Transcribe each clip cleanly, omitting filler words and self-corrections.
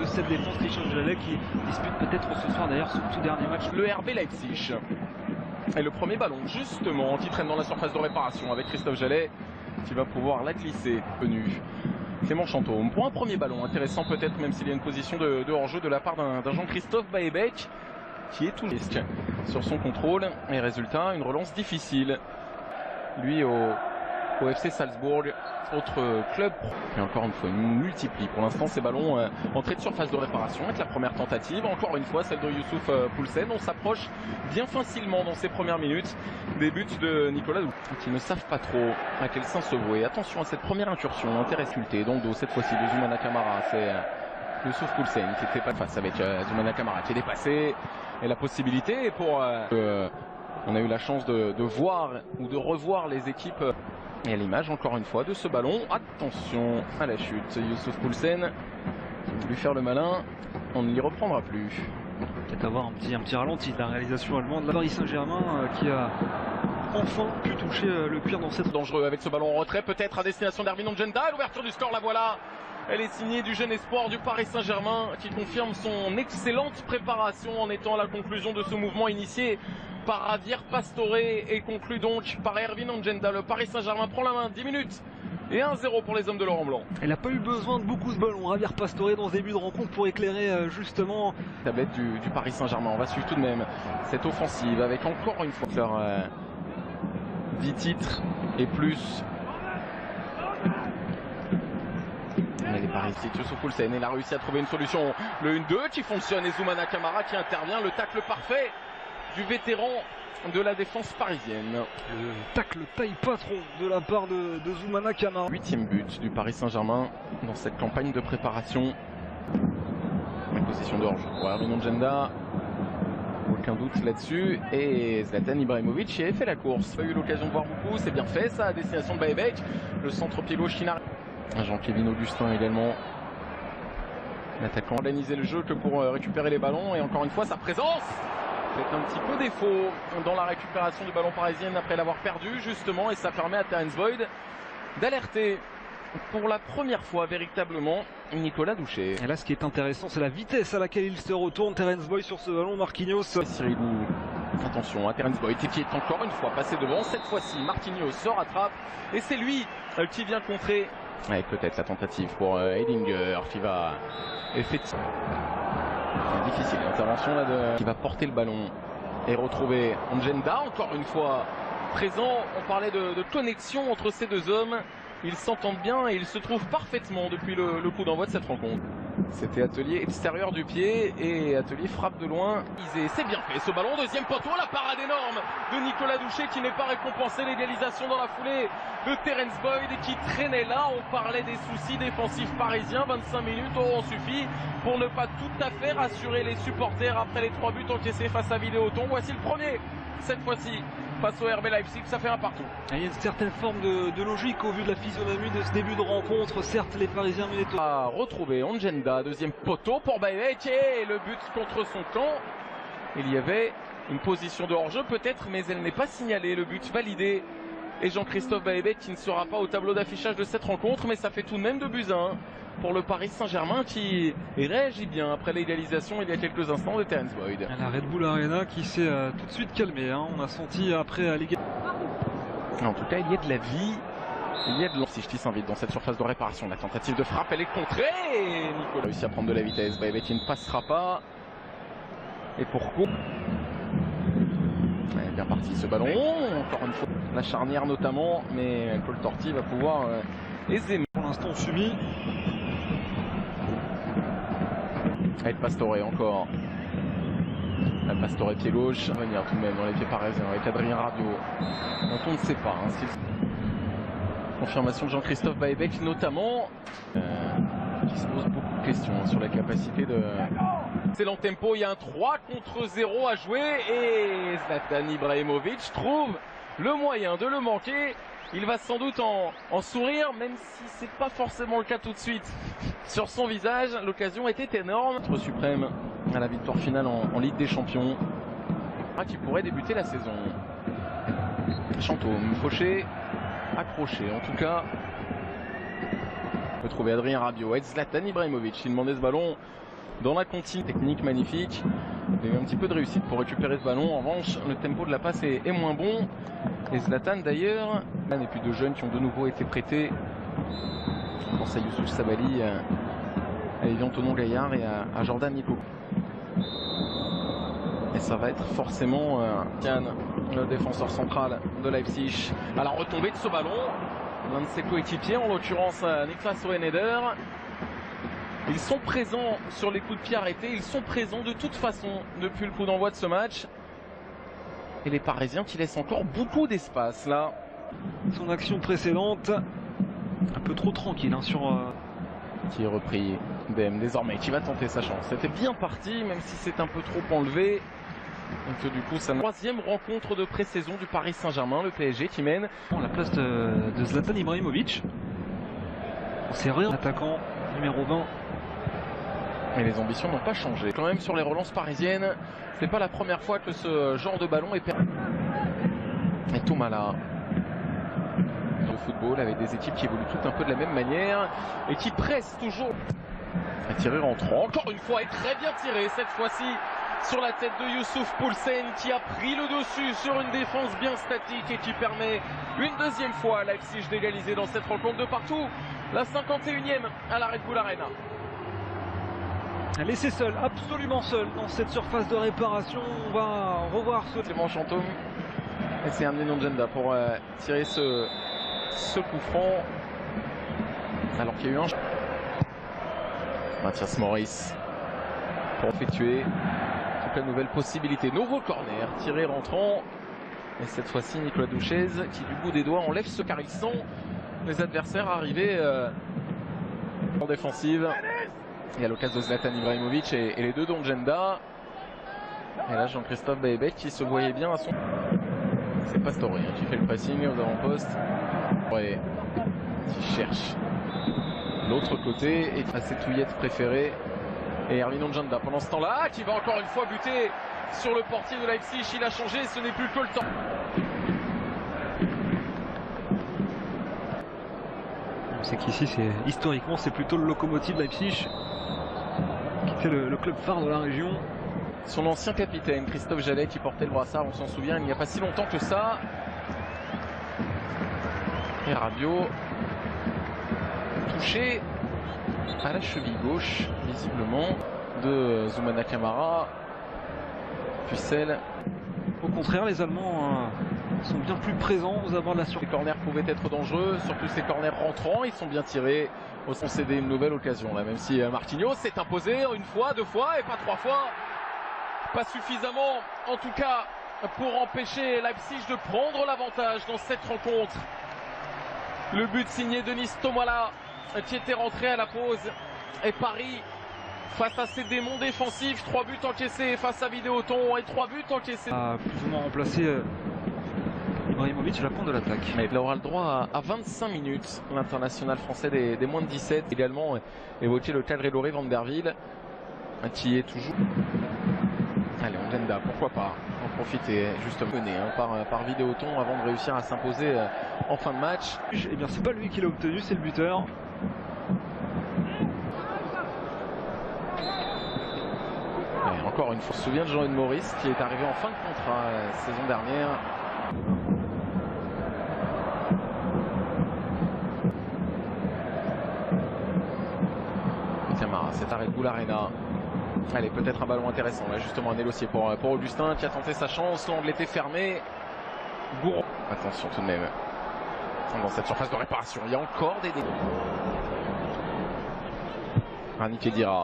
de cette défense. Christophe Jallet qui dispute peut-être ce soir d'ailleurs son tout dernier match. Le RB Leipzig. Et le premier ballon justement qui traîne dans la surface de réparation avec Christophe Jallet qui va pouvoir la glisser. Venu Clément Chantôme pour un premier ballon intéressant peut-être, même s'il y a une position de hors-jeu de la part d'un Jean-Christophe Baebek qui est tout risque sur son contrôle. Et résultat, une relance difficile. Lui au FC Salzbourg, autre club. Et encore une fois, il multiplie pour l'instant ces ballons entrée de surface de réparation avec la première tentative. Encore une fois, celle de Youssouf Poulsen. On s'approche bien facilement dans ces premières minutes des buts de Nicolas qui ne savent pas trop à quel sens se vouer. Attention à cette première incursion intéressante dans le dos cette fois-ci de Zoumana Camara. C'est Youssouf Poulsen qui était pas face avec Zoumana Camara qui est dépassé. Et la possibilité pour... on a eu la chance de voir ou de revoir les équipes. Et à l'image encore une fois de ce ballon, attention à la chute, Youssouf Poulsen qui a voulu faire le malin, on ne l'y reprendra plus. Peut-être avoir un petit ralenti de la réalisation allemande de la Paris Saint-Germain qui a enfin pu toucher le cuir dans cette... Dangereux avec ce ballon en retrait, peut-être à destination d'Erwin Ondjenda, l'ouverture du score, la voilà. Elle est signée du jeune espoir du Paris Saint-Germain qui confirme son excellente préparation en étant à la conclusion de ce mouvement initié par Javier Pastore et conclu donc par Erwin Ondjenda. Le Paris Saint-Germain prend la main, 10 minutes et 1-0 pour les hommes de Laurent Blanc. Elle n'a pas eu besoin de beaucoup ce ballon, Javier Pastore dans ce début de rencontre pour éclairer justement... Tablette du Paris Saint-Germain, on va suivre tout de même cette offensive avec encore une fois leur 10 titres et plus. Les Paris, Youssouf Poulsen, il a réussi à trouver une solution. Le 1-2 qui fonctionne et Zoumana Camara qui intervient, le tacle parfait du vétéran de la défense parisienne. Le tacle taille patron de la part de Zoumana Camara. 8e but du Paris Saint-Germain dans cette campagne de préparation. En position de hors-jeu pour Erwin Ondjenda. Aucun doute là-dessus. Et Zlatan Ibrahimovic qui avait fait la course. Pas eu l'occasion de voir beaucoup, c'est bien fait ça à destination de Baebek. Le centre pied gauche qui n'arrive. Jean-Kévin Augustin également. L'attaquant organisé le jeu que pour récupérer les ballons. Et encore une fois sa présence fait un petit peu défaut dans la récupération du ballon parisienne après l'avoir perdu justement. Et ça permet à Terence Boyd d'alerter pour la première fois véritablement Nicolas Douchet. Et là ce qui est intéressant c'est la vitesse à laquelle il se retourne. Terence Boyd sur ce ballon, Marquinhos. Cyrilou, attention à Terence Boyd qui est encore une fois passé devant. Cette fois-ci Marquinhos se rattrape et c'est lui qui vient contrer. Avec peut-être la tentative pour Edinger qui va effectivement... Difficile l'intervention là qui va porter le ballon et retrouver Ondjenda encore une fois présent. On parlait de connexion entre ces deux hommes. Ils s'entendent bien et ils se trouvent parfaitement depuis le coup d'envoi de cette rencontre. C'était Atelier extérieur du pied et Atelier frappe de loin. C'est bien fait ce ballon, deuxième poteau, la parade énorme de Nicolas Douchet qui n'est pas récompensé. L'égalisation dans la foulée de Terence Boyd qui traînait là. On parlait des soucis défensifs parisiens. 25 minutes auront suffi pour ne pas tout à fait rassurer les supporters après les 3 buts encaissés face à Vidéoton. Voici le premier cette fois-ci face au RB Leipzig, ça fait un partout. Il y a une certaine forme de logique au vu de la physionomie de ce début de rencontre. Certes, les Parisiens menaient... A retrouvé Ondjenda, deuxième poteau pour Baebek et le but contre son camp. Il y avait une position de hors-jeu peut-être, mais elle n'est pas signalée. Le but validé. Et Jean-Christophe Baebek qui ne sera pas au tableau d'affichage de cette rencontre, mais ça fait tout de même 2-1 pour le Paris Saint-Germain qui réagit bien après l'égalisation il y a quelques instants de Terence Boyd. La Red Bull Arena qui s'est tout de suite calmée. On a senti après l'égalisation. En tout cas, il y a de la vie. Il y a de l'Ansichti s'invite dans cette surface de réparation. La tentative de frappe, elle est contrée. Et Nicolas réussit à prendre de la vitesse. Baebek qui ne passera pas. Et pourquoi bien parti ce ballon. Encore une fois, la charnière notamment. Mais Cole Torti va pouvoir aisément. Pour l'instant subi. Avec Pastore encore. Pastore pied gauche. Venir tout de même dans les pieds parisiens avec Adrien Rabiot. Donc on ne sait pas. Confirmation de Jean-Christophe Baebek notamment. Qui se pose beaucoup de questions sur la capacité de... Excellent tempo, il y a un 3 contre 0 à jouer et Zlatan Ibrahimovic trouve le moyen de le manquer. Il va sans doute en sourire, même si c'est pas forcément le cas tout de suite. Sur son visage, l'occasion était énorme. Notre suprême à la victoire finale en Ligue des Champions. Qui pourrait débuter la saison. Chantôme, Fauché, accroché en tout cas. On peut trouver Adrien Rabiot, Zlatan Ibrahimovic. Il demandait ce ballon dans la continue. Technique magnifique. Il y a eu un petit peu de réussite pour récupérer ce ballon. En revanche, le tempo de la passe est moins bon. Et Zlatan d'ailleurs. Et puis deux jeunes qui ont de nouveau été prêtés. Je pense à Youssouf Sabali, à Evian Tonon Gaillard et à Jordan Nico. Et ça va être forcément Tian, le défenseur central de Leipzig, à la retombée de ce ballon. L'un de ses coéquipiers, en l'occurrence Niklas Hoheneder. Ils sont présents sur les coups de pied arrêtés, ils sont présents de toute façon depuis le coup d'envoi de ce match. Et les Parisiens qui laissent encore beaucoup d'espace là. Son action précédente, un peu trop tranquille sur... Qui est repris, BM désormais, qui va tenter sa chance. C'était bien parti, même si c'est un peu trop enlevé. Donc du coup, c'est la troisième rencontre de pré-saison du Paris Saint-Germain, le PSG qui mène. La place de Zlatan Ibrahimovic. C'est rien, attaquant numéro 20. Et les ambitions n'ont pas changé. Quand même sur les relances parisiennes, c'est pas la première fois que ce genre de ballon est perdu. Et Toumala. Le football avec des équipes qui évoluent toutes un peu de la même manière et qui pressent toujours. Un tiré rentrant, encore une fois, et très bien tiré cette fois-ci sur la tête de Youssouf Poulsen qui a pris le dessus sur une défense bien statique et qui permet une deuxième fois à Leipzig d'égaliser dans cette rencontre de partout. La 51e à la Red Bull Arena. Laissé seul, absolument seul dans cette surface de réparation. On va revoir ce... Clément Chantôme. Et c'est Amine Njenda pour tirer ce coup franc. Alors qu'il y a eu un... Mathias Morris pour effectuer toute la nouvelle possibilité. Nouveau corner, tiré rentrant. Et cette fois-ci, Nicolas Douchez qui du bout des doigts enlève ce car ils sont les adversaires arrivés en défensive. Et à l'occasion de Zlatan Ibrahimovic et les deux d'Onjenda. Et là, Jean-Christophe Baebek qui se voyait bien à son... C'est Pastore qui fait le pressing aux avant-postes. Ouais, qui cherche l'autre côté et à ses touillettes préférées. Et Erwin Onjenda pendant ce temps-là, qui va encore une fois buter sur le portier de Leipzig. Il a changé, ce n'est plus que le temps. C'est qu'ici, historiquement, c'est plutôt le Lokomotiv Leipzig qui était le club phare de la région. Son ancien capitaine, Christophe Jallet, qui portait le brassard, on s'en souvient, il n'y a pas si longtemps que ça. Et Rabiot, touché à la cheville gauche, visiblement, de Zoumana Camara. Pucelle. Au contraire, les Allemands sont bien plus présents aux abords de la surface. Les corners pouvaient être dangereux, surtout ces corners rentrants, ils sont bien tirés. Ils ont cédé une nouvelle occasion, là, même si Marquinhos s'est imposé une fois, deux fois et pas trois fois. Pas suffisamment, en tout cas, pour empêcher Leipzig de prendre l'avantage dans cette rencontre. Le but signé Denis Tomala, qui était rentré à la pause. Et Paris, face à ses démons défensifs, 3 buts encaissés face à Vidéoton et 3 buts encaissés. A plus ou moins remplacé Ibrahimovic à la pointe de l'attaque. Mais il aura le droit à 25 minutes, l'international français des moins de 17. Également évoqué le cadre Loré Van der Wiel, qui est toujours... Allez, Onjenda, pourquoi pas en profiter, justement mené par Vidéoton avant de réussir à s'imposer en fin de match. Eh bien, c'est pas lui qui l'a obtenu, c'est le buteur. Et encore une fois, on se souvient de Jean-Yves Maurice qui est arrivé en fin de contrat saison dernière. Camara, c'est à Red Bull Arena. Allez, peut-être un ballon intéressant là, justement un négocié pour Augustin qui a tenté sa chance. L'angle était fermé. Gourand. Attention tout de même. Dans cette surface de réparation, il y a encore des dégâts. Rani Kedira.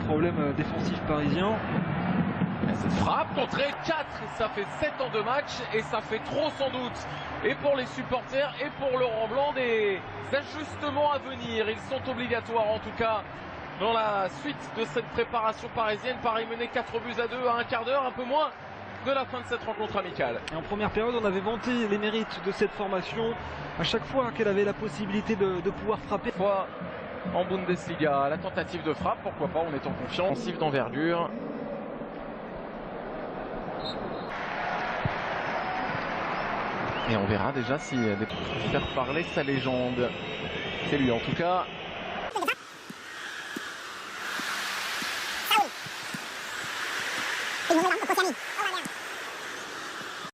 Problème défensif parisien. Cette frappe contrée 4, ça fait 7 ans de match et ça fait trop sans doute. Et pour les supporters et pour Laurent Blanc, des ajustements à venir. Ils sont obligatoires en tout cas dans la suite de cette préparation parisienne. Paris mené 4 buts à 2 à un quart d'heure, un peu moins de la fin de cette rencontre amicale. Et en première période, on avait vanté les mérites de cette formation. À chaque fois qu'elle avait la possibilité de pouvoir frapper. En Bundesliga, la tentative de frappe, pourquoi pas, on est en confiance. Offensive d'envergure. Et on verra déjà si des faire parler sa légende. C'est lui en tout cas. Et une nouvelle arme pour Koscielny.